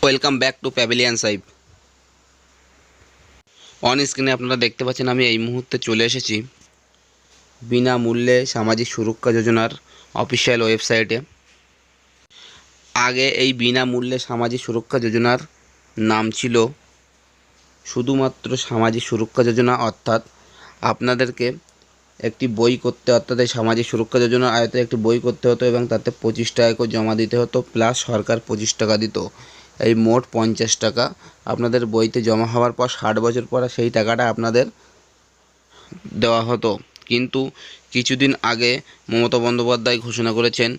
Welcome back to pavilion Saif. On স্ক্রিনে আপনারা দেখতে পাচ্ছেন আমি এই মুহূর্তে চলে এসেছি বিনামূল্যে সামাজিক সুরক্ষা যোজনার অফিসিয়াল ওয়েবসাইটে। আগে এই বিনামূল্যে সামাজিক সুরক্ষা যোজনার নাম ছিল শুধুমাত্র সামাজিক সুরক্ষা যোজনা, অর্থাৎ আপনাদেরকে একটি বই করতে, অর্থাৎ এই সামাজিক সুরক্ষা যোজনার আয়তে একটি বই করতে হতো এবং তাতে 25 টাকা করে জমা দিতে হতো, প্লাস সরকার 25 টাকা দিত। এই মোট 50 টাকা আপনাদের বইতে জমা হওয়ার পর 60 বছর পরে সেই টাকাটা আপনাদের দেওয়া হতো। কিন্তু কিছুদিন আগে মমতা বন্দ্যোপাধ্যায় ঘোষণা করেছেন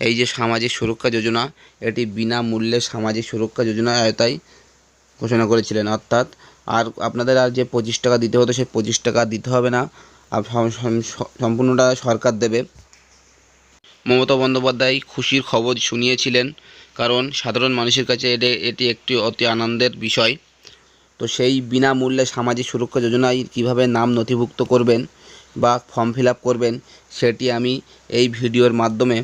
এই যে সামাজিক সুরক্ষা যোজনা, এটি বিনামূল্যে সামাজিক সুরক্ষা যোজনার আওতায় ঘোষণা করেছিলেন। অর্থাৎ আর আপনাদের আর যে 25 টাকা দিতে হতো সেই 25 টাকা দিতে হবে না, সম্পূর্ণটা সরকার দেবে। মমতা বন্দ্যোপাধ্যায় খুশির খবর শুনিয়েছিলেন, কারণ সাধারণ মানুষের কাছে এটি একটি অতি আনন্দের বিষয়। তো সেই বিনামূল্যে সামাজিক সুরক্ষা যোজনায় কীভাবে নাম নথিভুক্ত করবেন বা ফর্ম ফিল আপ করবেন সেটি আমি এই ভিডিওর মাধ্যমে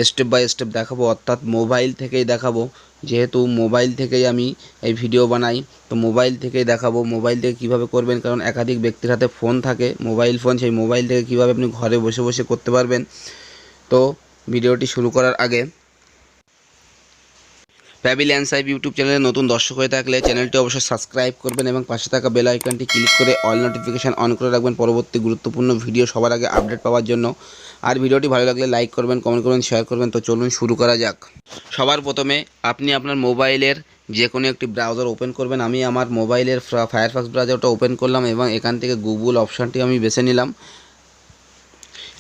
স্টেপ বাই স্টেপ দেখাবো, অর্থাৎ মোবাইল থেকেই দেখাবো। যেহেতু মোবাইল থেকেই আমি এই ভিডিও বানাই, তো মোবাইল থেকেই দেখাবো মোবাইল থেকে কীভাবে করবেন। কারণ একাধিক ব্যক্তির হাতে ফোন থাকে, মোবাইল ফোন, সেই মোবাইল থেকে কীভাবে আপনি ঘরে বসে বসে করতে পারবেন। তো ভিডিওটি শুরু করার আগে প্যাভিলিয়ন সাইফ ইউটিউব চ্যানেলে নতুন দর্শক হয়ে থাকলে চ্যানেলটি অবশ্যই সাবস্ক্রাইব করবেন এবং পাশে থাকা বেল আইকনটি ক্লিক করে অল নোটিফিকেশান অন করে রাখবেন পরবর্তী গুরুত্বপূর্ণ ভিডিও সবার আগে আপডেট পাওয়ার জন্য। আর ভিডিওটি ভালো লাগলে লাইক করবেন, কমেন্ট করবেন, শেয়ার করবেন। তো চলুন শুরু করা যাক। সবার প্রথমে আপনি আপনার মোবাইলের যে কোনো একটি ব্রাউজার ওপেন করবেন। আমি আমার মোবাইলের ফায়ারফক্স ব্রাউজারটা ওপেন করলাম এবং এখান থেকে গুগল অপশানটি আমি বেছে নিলাম।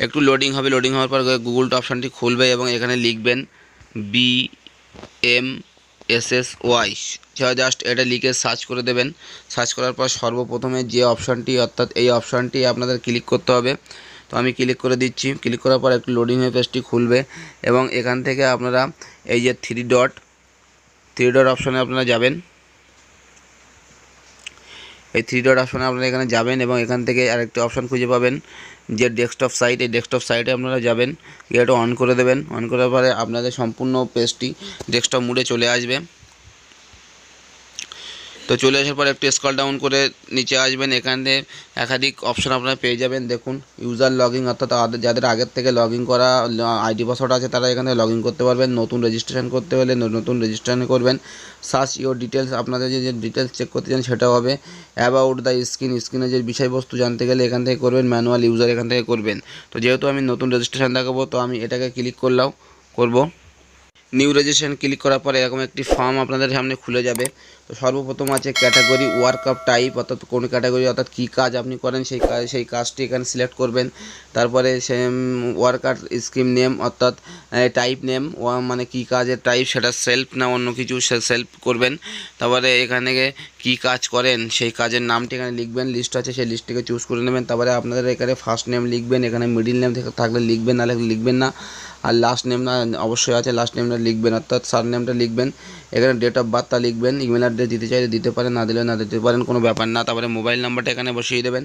একটু লোডিং হবে, লোডিং হওয়ার পর গুগলটা অপশানটি খুলবে এবং এখানে লিখবেন BMSSY, জাস্ট এটা লিখে সার্চ করে দেবেন। সার্চ করার পর সর্বপ্রথমে যে অপশানটি, অর্থাৎ এই অপশানটি আপনাদের ক্লিক করতে হবে। তো আমি ক্লিক করে দিচ্ছি। ক্লিক করার পর একটু লোডিং হয়ে পেজটি খুলবে এবং এখান থেকে আপনারা এই যে থ্রি ডট অপশানে আপনারা যাবেন। এই থ্রি ডট অপশানে আপনারা এখানে যাবেন এবং এখান থেকে আরেকটি অপশান খুঁজে পাবেন যে ডেস্কটপ সাইট। এই ডেস্কটপ সাইটে আপনারা যাবেন, এটা অন করে দেবেন। অন করার পরে আপনাদের সম্পূর্ণ পেজটি ডেস্কটপ মোডে চলে আসবে। তো চলে আসার পর একটু স্ক্রল ডাউন করে নিচে আসবেন, এখানে একাধিক অপশন আপনারা পেয়ে যাবেন। দেখুন ইউজার লগইন, অর্থাৎ যাদের আগের থেকে লগইন করা আইডি পাসওয়ার্ড আছে তারা এখানে লগইন করতে পারবেন। নতুন রেজিস্ট্রেশন করতে হলে নতুন রেজিস্ট্রেশন করবেন। সার্চ ইওর ডিটেলস, আপনাদের যে ডিটেলস চেক করতে চান সেটা হবে। অ্যাবাউট দ্য স্ক্রিনে যে বিষয়বস্তু জানতে গেলে এখান থেকে করবেন। ম্যানুয়াল ইউজার এখান থেকে করবেন। তো যেহেতু আমি নতুন রেজিস্ট্রেশন দেখাবো, তো আমি এটাকে ক্লিক করব। নিউ রেজিস্ট্রেশন ক্লিক করার পরে এরকম একটি ফর্ম আপনাদের সামনে খুলে যাবে। তো সর্বপ্রথম আছে ক্যাটাগরি, ওয়ার্ক অফ টাইপ, অর্থাৎ কোন ক্যাটাগরি, অর্থাৎ কী কাজ আপনি করেন সেই কাজটি এখানে সিলেক্ট করবেন। তারপরে ওয়ার্কার স্কিম নেম, অর্থাৎ টাইপ নেম, মানে কী কাজের টাইপ, সেটা সেলফ না অন্য কিছু, সেলফ করবেন। তারপরে এখানে কী কাজ করেন সেই কাজের নামটি এখানে লিখবেন। লিস্ট আছে সেই লিস্টটিকে চুজ করে নেবেন। তারপরে আপনাদের এখানে ফার্স্ট নেম লিখবেন, এখানে মিডিল নেম থাকলে লিখবেন, না লিখবেন না। আর লাস্ট নেম না অবশ্যই আছে, লাস্ট নেমটা লিখবেন, অর্থাৎ সার নেমটা লিখবেন। এখানে ডেট অফ বার্থটা লিখবেন। ইমেল অ্যাড্রেস দিতে চাইলে দিতে পারেন, না দিলে না দিতে পারেন, কোনো ব্যাপার না। তারপরে মোবাইল নাম্বারটা এখানে বসিয়ে দেবেন।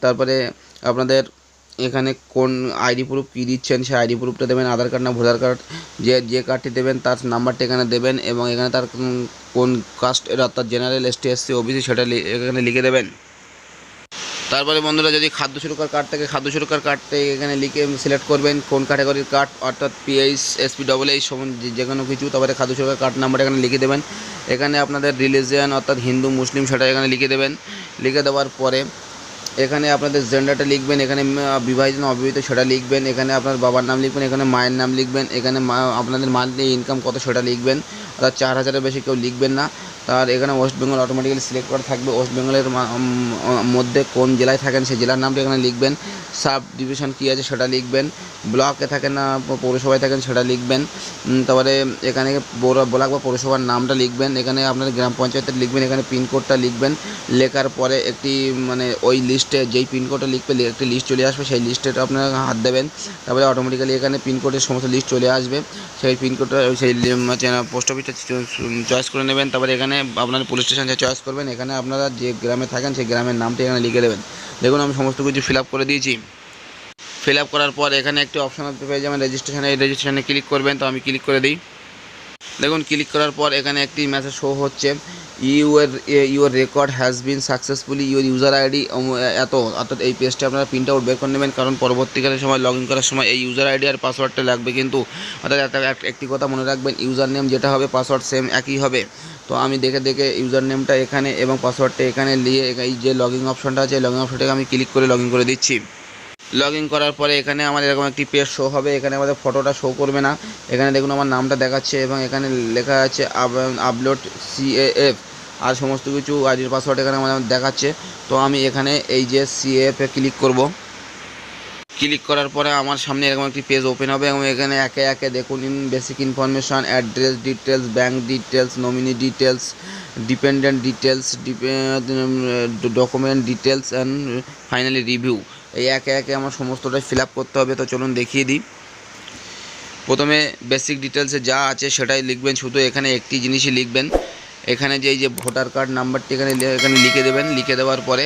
তারপরে আপনাদের এখানে কোন আইডি প্রুফ কী দিচ্ছেন সেই আইডি প্রুফটা দেবেন। আধার কার্ড না ভোটার কার্ড, যে কার্ডটি দেবেন তার নাম্বারটা এখানে দেবেন এবং এখানে তার কোন কাস্টের, অর্থাৎ জেনারেল, ST SC OBC সেটা এখানে লিখে দেবেন। তারপরে বন্ধুরা যদি খাদ্য সুরক্ষার কার্ড থাকে খাদ্য সুরক্ষার কার্ডটা এখানে লিখে সিলেক্ট করবেন কোন ক্যাটাগরির কার্ড, অর্থাৎ PH SP যে কোনো কিছু। তারপরে খাদ্য সুরক্ষার কার্ড নাম্বার এখানে লিখে দেবেন। এখানে আপনাদের রিলিজিয়ান, অর্থাৎ হিন্দু মুসলিম সেটা এখানে লিখে দেবেন। লিখে দেওয়ার পরে এখানে আপনাদের জেন্ডারটা লিখবেন, এখানে বিবাহিত না অবিবাহিত সেটা লিখবেন। এখানে আপনার বাবার নাম লিখবেন, এখানে মায়ের নাম লিখবেন। এখানে আপনাদের মান্থলি ইনকাম কত সেটা লিখবেন, অর্থাৎ 4000-এর বেশি কেউ লিখবেন না। তার এখানে ওয়েস্ট বেঙ্গল অটোমেটিক্যালি সিলেক্ট করা থাকবে। ওয়েস্ট বেঙ্গলের মধ্যে কোন জেলায় থাকেন সেই জেলার নামটা এখানে লিখবেন। সাব ডিভিশন কী আছে সেটা লিখবেন। ব্লকে থাকেন না পৌরসভায় থাকেন সেটা লিখবেন। তারপরে এখানে ব্লক বা পৌরসভার নামটা লিখবেন। এখানে আপনাদের গ্রাম পঞ্চায়েতের লিখবেন। এখানে পিনকোডটা লিখবেন। লেখার পরে একটি ওই লিস্টে যেই পিনকোডটা লিখবে একটি লিস্ট চলে আসবে, সেই লিস্টে আপনারা হাত দেবেন। তারপরে অটোমেটিক্যালি এখানে পিনকোডের সমস্ত লিস্ট চলে আসবে। সেই পিনকোডটা সেই পোস্ট অফিসটা চয়েস করে নেবেন। তারপরে এখানে আপনার পুলিশ স্টেশন চয়েস করবেন। এখানে আপনারা যে গ্রামে থাকেন সেই গ্রামের নামটি এখানে লিখে দেবেন। দেখুন আমি সমস্ত কিছু ফিল আপ করে দিয়েছি। ফিল আপ করার পর এখানে একটি অপশান পেয়ে যাবেন রেজিস্ট্রেশনে, এই রেজিস্ট্রেশনে ক্লিক করবেন। তো আমি ক্লিক করে দিই। দেখুন ক্লিক করার পর এখানে একটি মেসেজ শো হচ্ছে, your record has been successfully your user ID এত। অর্থাৎ এই পেজটা আপনারা প্রিন্ট আউট বের করে নেবেন, কারণ পরবর্তীকালে সময় লগ ইন করার সময় এই ইউজার আইডি আর পাসওয়ার্ডটা লাগবে কিন্তু। অর্থাৎ একটি কথা মনে রাখবেন, ইউজার নেম যেটা হবে পাসওয়ার্ড সেম একই হবে। তো আমি দেখে ইউজার নেমটা এখানে এবং পাসওয়ার্ডটা এখানে নিয়ে এই যে লগ ইন অপশনটা আছে লগ ইন অপশনটাকে আমি ক্লিক করে লগ ইন করে দিচ্ছি। লগ ইন করার পরে এখানে আমার এরকম একটি পেজ শো হবে, এখানে আমাদের ফটোটা শো করবে না। এখানে দেখুন আমার নামটা দেখাচ্ছে এবং এখানে লেখা আছে আপলোড SaiF আর সমস্ত কিছু আইডির পাসওয়ার্ড এখানে আমাদের দেখাচ্ছে। তো আমি এখানে এই যে SaiF-এ ক্লিক করব। ক্লিক করার পরে আমার সামনে এরকম একটি পেজ ওপেন হবে এবং এখানে একে একে দেখুন basic information, address details, bank details, nominee details, dependent details, document details and finally review. এই একে একে আমার সমস্তটাই ফিল আপ করতে হবে। তো চলুন দেখিয়ে দিই। প্রথমে বেসিক ডিটেলসে যা আছে সেটাই লিখবেন, শুধু এখানে একটি জিনিসই লিখবেন। এখানে যে এই যে ভোটার কার্ড নাম্বারটি এখানে লিখে দেবেন। লিখে দেওয়ার পরে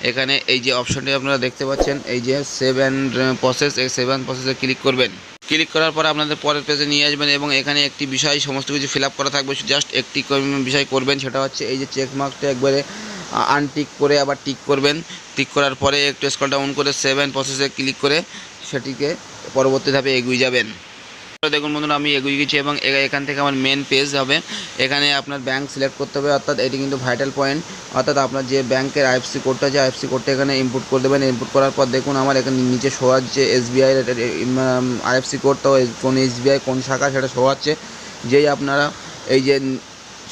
এখানে এই যে অপশানটি আপনারা দেখতে পাচ্ছেন, এই যে সেভ অ্যান্ড প্রসেস, এই সেভ অ্যান্ড প্রসেসে ক্লিক করবেন। ক্লিক করার পরে আপনাদের পরের পেজে নিয়ে আসবেন এবং এখানে একটি বিষয় সমস্ত কিছু ফিল আপ করা থাকবে, জাস্ট একটি বিষয় করবেন, সেটা হচ্ছে এই যে চেক মার্কটা একবারে আনটিক করে আবার টিক করবেন। টিক করার পরে একটু স্ক্রল ডাউন করে সেভ অ্যান্ড প্রসেসে ক্লিক করে সেটিকে পরবর্তী ধাপে এগিয়ে যাবেন। দেখুন বন্ধুরা আমি এগিয়ে গেছি এবং এখান থেকে আমার মেন পেজ হবে। এখানে আপনার ব্যাঙ্ক সিলেক্ট করতে হবে, অর্থাৎ এটি কিন্তু ভাইটাল পয়েন্ট। অর্থাৎ আপনার যে ব্যাঙ্কের আইএফসি কোডটা আছে আইএফসি কোডটা এখানে ইনপুট করে দেবেন। ইনপুট করার পর দেখুন আমার এখানে নিচে শো হচ্ছে SBI আইএফসি কোড, তো কোন SBI কোন শাখা সেটা শো হচ্ছে। যেই আপনারা এই যে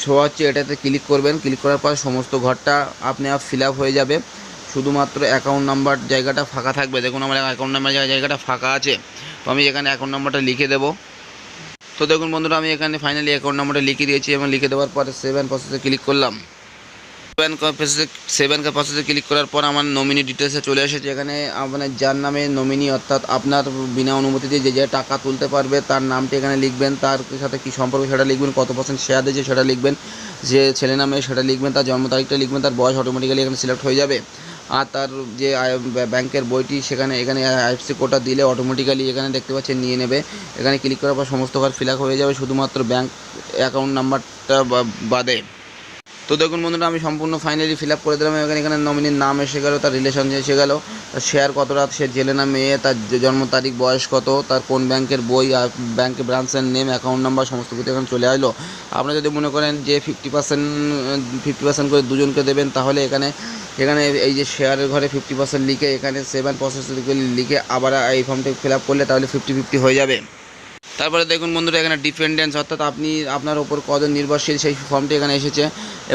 শো হচ্ছে এটাতে ক্লিক করবেন। ক্লিক করার পর সমস্ত ঘরটা আপনি ফিল আপ হয়ে যাবে, শুধুমাত্র অ্যাকাউন্ট নাম্বার জায়গাটা ফাঁকা থাকবে। দেখুন আমার অ্যাকাউন্ট নাম্বার জায়গাটা ফাঁকা আছে, তো আমি এখানে অ্যাকাউন্ট নাম্বারটা লিখে দেবো। তো দেখুন বন্ধুরা আমি এখানে ফাইনালি অ্যাকাউন্ট নাম্বারটা লিখে দিয়েছি এবং লিখে দেওয়ার পরে সেভ অ্যান্ড প্রসেসে ক্লিক করলাম। সেভ অ্যান্ড প্রসেসে ক্লিক করার পর আমার নমিনি ডিটেলসে চলে এসেছে। এখানে আপনার যার নামে নমিনি, অর্থাৎ আপনার বিনা অনুমতিতে যে টাকা তুলতে পারবে তার নামটি এখানে লিখবেন, তার সাথে কী সম্পর্ক সেটা লিখবেন, কত % শেয়ার দিয়েছে সেটা লিখবেন, যে ছেলে নামে সেটা লিখবেন, তার জন্ম তারিখটা লিখবেন, তার বয়স অটোমেটিক্যালি এখানে সিলেক্ট হয়ে যাবে। আর তার যে ব্যাংকের বইটি এখানে আইএফসি কোডটা দিলে অটোমেটিক্যালি এখানে দেখতে পাচ্ছেন নিয়ে নেবে। এখানে ক্লিক করার পর সমস্ত কাজ ফিল আপ হয়ে যাবে, শুধুমাত্র ব্যাংক অ্যাকাউন্ট নাম্বারটা বাদে। তো দেখুন বন্ধুরা আমি সম্পূর্ণ ফাইনালি ফিল আপ করে দিলাম। এখানে নমিনির নাম এসে গেল, তার রিলেশন এসে গেল, তার শেয়ার কতটা, সে ছেলে না মেয়ে, তার জন্ম তারিখ, বয়স কত, তার কোন ব্যাংকের বই, আর ব্যাংকের ব্রাঞ্চের নেম, অ্যাকাউন্ট নাম্বার সমস্ত কিছু এখানে চলে আসলো। আপনারা যদি মনে করেন যে 50% করে দুজনকে দেবেন, তাহলে এখানে এই যে শেয়ারের ঘরে 50% লিখে এখানে সেভ অ্যান্ড প্রসেস লিখে আবার এই ফর্মটি ফিল আপ করলে তাহলে 50-50 হয়ে যাবে। তারপরে দেখুন বন্ধুরা এখানে ডিপেন্ডেন্স, অর্থাৎ আপনি আপনার ওপর কজন নির্ভরশীল সেই ফর্মটি এখানে এসেছে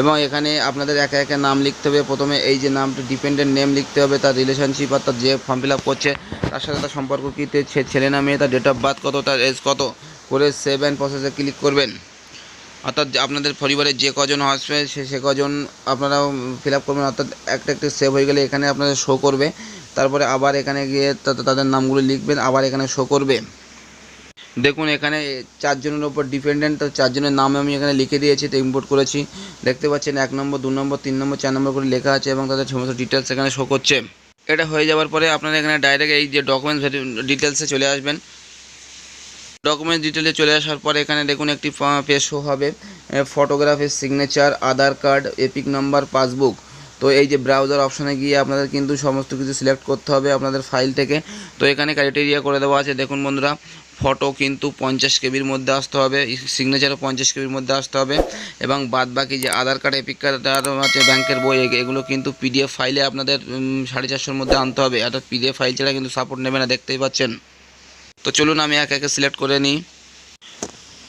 এবং এখানে আপনাদের একে একে নাম লিখতে হবে। প্রথমে এই যে নামটা ডিপেন্ডেন্ট নেম লিখতে হবে, তার রিলেশনশিপ অর্থাৎ যে ফর্ম ফিল আপ করছে তার সাথে তার সম্পর্ক কী, ছেলে না মেয়ে, তার ডেট অফ বার্থ কত, তার এজ কত, করে সেভ অ্যান্ড প্রসেসে ক্লিক করবেন। অর্থাৎ আপনাদের পরিবারের যে কজন আসবে সে কজন আপনারা ফিল আপ করবেন, অর্থাৎ একটা সেভ হয়ে গেলে এখানে আপনাদের শো করবে। তারপরে আবার এখানে গিয়ে তাদের নামগুলো লিখবেন, আবার এখানে শো করবে। দেখুন এখানে 4 জনের ওপর ডিপেন্ডেন্ট, তো 4 জনের নাম আমি এখানে লিখে দিয়েছি, তো ইম্পোর্ট করেছি। দেখতে পাচ্ছেন 1 নম্বর 2 নম্বর 3 নম্বর 4 নম্বর করে লেখা আছে এবং তাদের সমস্ত ডিটেলস এখানে শো করছে। এটা হয়ে যাওয়ার পরে আপনারা এখানে ডাইরেক্ট এই যে ডকুমেন্টস ডিটেলসে চলে আসবেন। ডকুমেন্টস ডিটেলে চলে আসার পরে এখানে দেখুন একটি পেজ শো হবে, ফটোগ্রাফের সিগনেচার, আধার কার্ড, এপিক নাম্বার, পাসবুক। তো এই যে ব্রাউজার অপশানে গিয়ে আপনাদের কিন্তু সমস্ত কিছু সিলেক্ট করতে হবে আপনাদের ফাইল থেকে। তো এখানে ক্রাইটেরিয়া করে দেওয়া আছে, দেখুন বন্ধুরা ফটো কিন্তু 50 কেবির মধ্যে আসতে হবে, সিগনেচারও 50 কেবির মধ্যে আসতে হবে এবং বাদ বাকি যে আধার কার্ড, এপিক কার্ড আছে, ব্যাংকের বই, এগুলো কিন্তু PDF ফাইলে আপনাদের 450-র মধ্যে আনতে হবে। অর্থাৎ PDF ফাইল ছাড়া কিন্তু সাপোর্ট নেবে না, দেখতেই পাচ্ছেন। তো চলুন আমি একে একে সিলেক্ট করে নিই।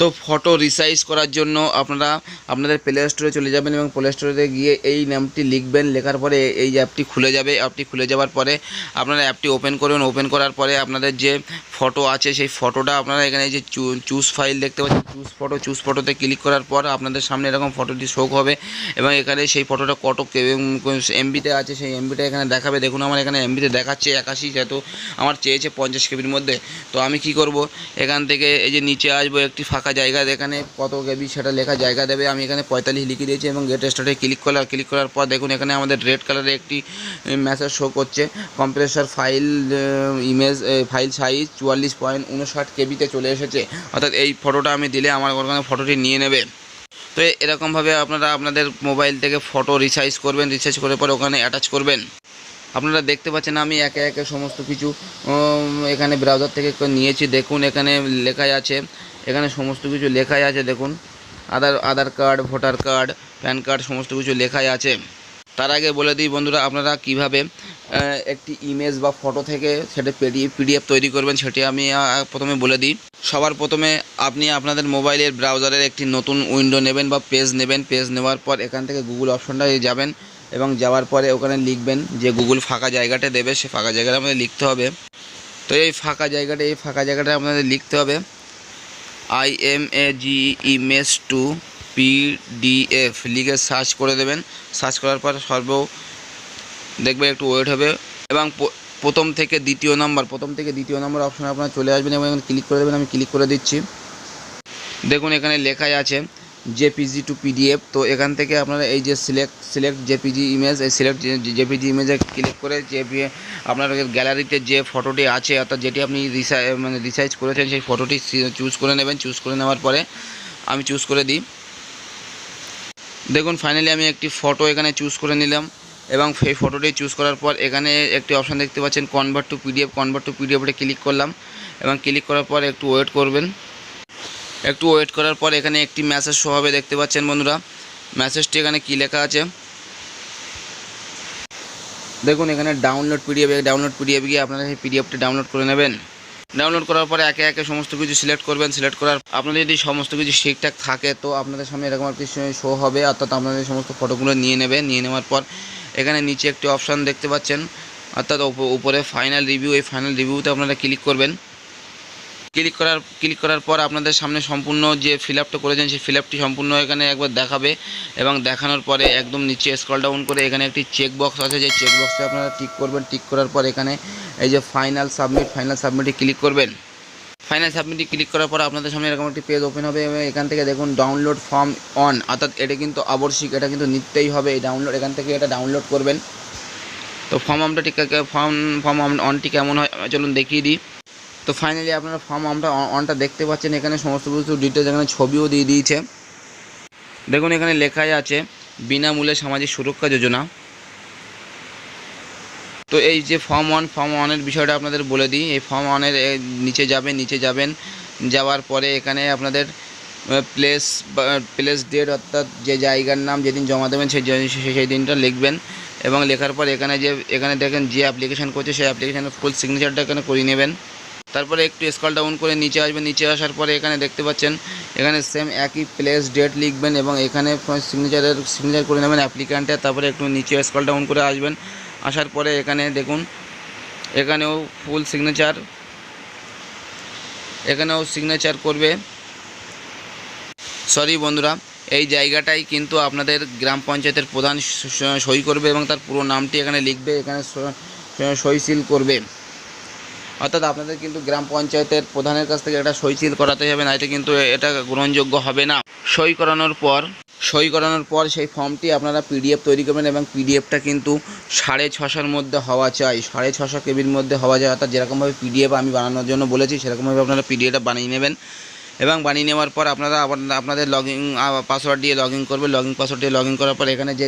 তো ফটো রিসাইজ করার জন্য আপনারা আপনাদের প্লে স্টোরে চলে যাবেন এবং প্লে স্টোরে গিয়ে এই নামটি লিখবেন। লেখার পরে এই যে অ্যাপটি খুলে যাবে। অ্যাপটি খুলে যাওয়ার পরে আপনারা অ্যাপটি ওপেন করবেন। ওপেন করার পরে আপনাদের যে ফটো আছে সেই ফটোটা আপনারা এখানে যে চুজ ফাইল দেখতে পাচ্ছেন, চুজ ফটোতে ক্লিক করার পর আপনাদের সামনে এরকম ফটোটি শো হবে এবং এখানে সেই ফটোটা কত MBতে আছে সেই MBটা এখানে দেখাবে। দেখুন আমার এখানে MBতে দেখাচ্ছে 81, যেহেতু আমার চেয়েছে 50 কেবির মধ্যে। তো আমি কি করব, এখান থেকে এই যে নিচে আসবো, একটি ফাঁকা ফাঁকা জায়গা, এখানে কত কেবি সেটা লেখা জায়গা দেবে। আমি এখানে 45 লিখে দিয়েছি এবং গেট স্টার্টে ক্লিক করার পর দেখুন এখানে আমাদের রেড কালারে একটি মেসেজ শো করছে, compressor file image file size 44.59 কেবিতে চলে এসেছে। অর্থাৎ এই ফটোটা আমি দিলে আমার ওখানে ফটোটি নিয়ে নেবে। তো এরকমভাবে আপনারা আপনাদের মোবাইল থেকে ফটো রিসাইজ করবেন, রিসাইজ করে পরে ওখানে অ্যাটাচ করবেন। আপনারা দেখতে পাচ্ছেন আমি একে একে সমস্ত কিছু এখানে ব্রাউজার থেকে নিয়েছি। দেখুন এখানে লেখাই আছে, এখানে সমস্ত কিছু লেখাই আছে। দেখুন Aadhaar card, voter card, PAN card সমস্ত কিছু লেখাই আছে। তার আগে বলে দিই বন্ধুরা, আপনারা কিভাবে একটি ইমেজ বা ফটো থেকে সেটা পিডিএফ তৈরি করবেন সেটি আমি প্রথমে বলে দিই। সবার প্রথমে আপনি আপনাদের মোবাইলের ব্রাউজারের একটি নতুন উইন্ডো নেবেন বা পেজ নেবেন। পেজ নেওয়ার পর এখান থেকে গুগল অপশনটায় যাবেন এবং যাওয়ার পরে ওখানে লিখবেন যে গুগল ফাঁকা জায়গাটা দেবে, সে ফাঁকা জায়গাটা আমাদের লিখতে হবে। তো এই ফাঁকা জায়গাটা আপনাদের লিখতে হবে image2 PDF লিখে সার্চ করে দেবেন। সার্চ করার পর দেখবেন একটু ওয়েট হবে এবং প্রথম থেকে দ্বিতীয় নম্বর অপশনে আপনারা চলে আসবেন এবং এখানে ক্লিক করে দেবেন। আমি ক্লিক করে দিচ্ছি। দেখুন এখানে লেখাই আছে জেপিজি টু পিডিএফ। তো এখান থেকে আপনারা এই যে সিলেক্ট জেপিজি ইমেজ, এই সিলেক্ট জেপিজি ইমেজে ক্লিক করে যে আপনার গ্যালারিতে যে ফটোটি আছে অর্থাৎ যেটি আপনি রিসাইজ করেছেন সেই ফটোটি চুজ করে নেবেন। চুজ করে নেওয়ার পরে আমি চুজ করে দিই। দেখুন ফাইনালি আমি একটি ফটো এখানে চুজ করে নিলাম এবং সেই ফটোটি চুজ করার পর এখানে একটি অপশান দেখতে পাচ্ছেন কনভার্ট টু পিডিএফে ক্লিক করলাম এবং ক্লিক করার পর একটু ওয়েট করবেন। একটু ওয়েট করার পর এখানে একটি মেসেজ শো হবে, দেখতে পাচ্ছেন বন্ধুরা। মেসেজটি এখানে কী লেখা আছে দেখুন এখানে ডাউনলোড পিডিএফ গিয়ে আপনারা সেই পিডিএফটি ডাউনলোড করে নেবেন। ডাউনলোড করার পরে একে একে সমস্ত কিছু সিলেক্ট করবেন। সিলেক্ট করার আপনাদের যদি সমস্ত কিছু ঠিকঠাক থাকে তো আপনাদের সামনে এরকম একটি শো হবে, অর্থাৎ আপনাদের সমস্ত ফটোগুলো নিয়ে নেওয়ার পর এখানে নিচে একটি অপশান দেখতে পাচ্ছেন, অর্থাৎ উপরে ফাইনাল রিভিউ। এই ফাইনাল রিভিউতে আপনারা ক্লিক করবেন। ক্লিক করার পর আপনাদের সামনে সম্পূর্ণ যে ফিল আপটা করেছেন সেই ফিল আপটি সম্পূর্ণ এখানে একবার দেখাবে এবং দেখানোর পরে একদম নিচে স্ক্রল ডাউন করে এখানে একটি চেক বক্স আছে, যে চেক বক্সে আপনারা টিক করবেন। টিক করার পর এখানে এই যে ফাইনাল সাবমিটে ক্লিক করবেন। ফাইনাল সাবমিটে ক্লিক করার পর আপনাদের সামনে এরকম একটি পেজ ওপেন হবে এবং এখান থেকে দেখুন ডাউনলোড ফর্ম অন, অর্থাৎ এটা কিন্তু আবশ্যিক, এটা কিন্তু নিতেই হবে এই ডাউনলোড। এখান থেকে এটা ডাউনলোড করবেন। তো ফর্ম অনটি কেমন হয় চলুন দেখিয়ে দিই। তো ফাইনালি আপনারা ফর্ম অনটা দেখতে পাচ্ছেন। এখানে সমস্ত কিছু ডিটেলস, এখানে ছবিও দিয়ে দিয়েছে। দেখুন এখানে লেখাই আছে বিনামূল্যে সামাজিক সুরক্ষা যোজনা। তো এই যে ফর্ম ওয়ানের বিষয়টা আপনাদের বলে দিই। এই ফর্ম ওয়ানের নিচে যাবেন, যাওয়ার পরে এখানে আপনাদের প্লেস ডেট, অর্থাৎ যে জায়গার নাম যেদিন জমা দেবেন সেই দিনটা লিখবেন এবং লেখার পর এখানে দেখেন যে অ্যাপ্লিকেশান করছে সেই অ্যাপ্লিকেশানের ফুল সিগনেচারটা এখানে করে নেবেন। তারপরে একটু স্ক্রল ডাউন করে নিচে আসবেন। নিচে আসার পরে এখানে দেখতে পাচ্ছেন এখানে সেম একই প্লেস ডেট লিখবেন এবং এখানে সিগনেচার করে নেবেন অ্যাপ্লিক্যান্টের। তারপরে একটু নিচে স্ক্রল ডাউন করে আসবেন। আসার পরে এখানে দেখুন এখানেও ফুল সিগনেচার করবে। সরি বন্ধুরা, এই জায়গাটাই কিন্তু আপনাদের গ্রাম পঞ্চায়েতের প্রধান সই করবে এবং তার পুরো নামটি এখানে লিখবে, এখানে সই সিল করবে। অর্থাৎ আপনাদের কিন্তু গ্রাম পঞ্চায়েতের প্রধানের কাছ থেকে একটা সই সিল করাতে হবে, নাইতে কিন্তু এটা গ্রহণযোগ্য হবে না। সই করানোর পর সেই ফর্মটি আপনারা পিডিএফ তৈরি করবেন এবং পিডিএফটা কিন্তু 650 মধ্যে হওয়া চাই, 650 কেবির মধ্যে হওয়া যায়। অর্থাৎ যেরকমভাবে পিডিএফ আমি বানানোর জন্য বলেছি সেরকমভাবে আপনারা পিডিএফটা বানিয়ে নেবেন এবং বানিয়ে নেওয়ার পর আপনারা আপনাদের পাসওয়ার্ড দিয়ে করবেন। পাসওয়ার্ড দিয়ে করার পর এখানে যে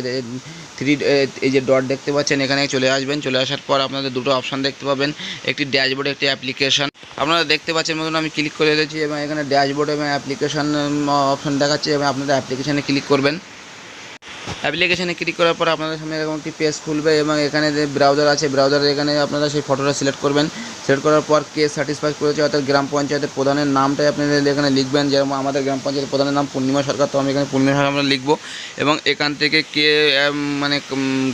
এই যে ডট দেখতে পাচ্ছেন এখানে চলে আসবেন। চলে আসার পর আপনাদের দুটো অপশান দেখতে পাবেন, একটি ড্যাশবোর্ড, একটি অ্যাপ্লিকেশান। আপনারা দেখতে পাচ্ছেন মতন আমি ক্লিক করে দিয়েছি এবং এখানে ড্যাশবোর্ড এবং অ্যাপ্লিকেশান অপশান দেখাচ্ছে এবং আপনাদের অ্যাপ্লিকেশানে ক্লিক করবেন। অ্যাপ্লিকেশানে ক্লিক করার পর আপনাদের সামনে এরকম একটি পেজ খুলবে এবং এখানে যে ব্রাউজার আছে ব্রাউজারে এখানে আপনারা সেই ফটোটা সিলেক্ট করবেন। সিলেক্ট করার পর কে স্যাটিসফাই করেছে অর্থাৎ গ্রাম পঞ্চায়েতের প্রধানের নামটাই আপনাদের এখানে লিখবেন। যেরকম আমাদের গ্রাম পঞ্চায়েতের প্রধানের নাম পূর্ণিমা সরকার, তো আমি এখানে পূর্ণিমা সরকার আমরা লিখবো এবং এখান থেকে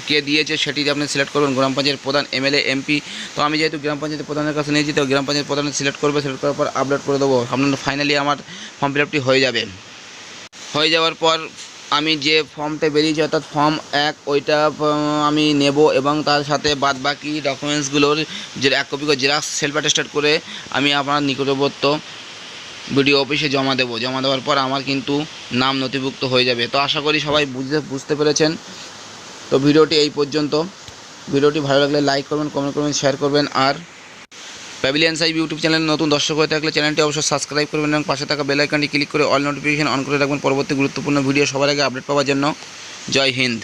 কে দিয়েছে সেটি আপনি সিলেক্ট করবেন, গ্রাম পঞ্চায়েত প্রধান, এমএলএ, এমপি। তো আমি যেহেতু গ্রাম পঞ্চায়েত প্রধানের কাছে নিয়েছি তো গ্রাম পঞ্চায়েত প্রধান সিলেক্ট করার পর আপলোড করে দেবো। আপনার ফাইনালি আমার ফর্ম ফিল আপটি হয়ে যাওয়ার পর আমি যে ফর্মটা বেরিয়েছে অর্থাৎ ফর্ম 1 ওইটা আমি নেব এবং তার সাথে বাদবাকি ডকুমেন্টসগুলোর যে এক কপি করে জেরক্স সেলফ অ্যাটেস্টেড করে আমি আপনার নিকটবর্তী বিডিও অফিসে জমা দেবো। জমা দেওয়ার পর আমার কিন্তু নাম নথিভুক্ত হয়ে যাবে। তো আশা করি সবাই বুঝতে পেরেছেন। তো ভিডিওটি এই পর্যন্ত। ভিডিওটি ভালো লাগলে লাইক করবেন, কমেন্ট করবেন, শেয়ার করবেন। আর প্যাভিলিয়ন সাইফ ইউটিউব চ্যানেলে নতুন দর্শক হয়ে থাকলে চ্যানেলটি অবশ্যই সাবস্ক্রাইব করবেন এবং পাশে থাকা বেল আইকনটি ক্লিক করে অল নোটিফিকেশন অন করে রাখবেন পরবর্তী গুরুত্বপূর্ণ ভিডিও সবার আগে আপডেট পাওয়ার জন্য। জয় হিন্দ।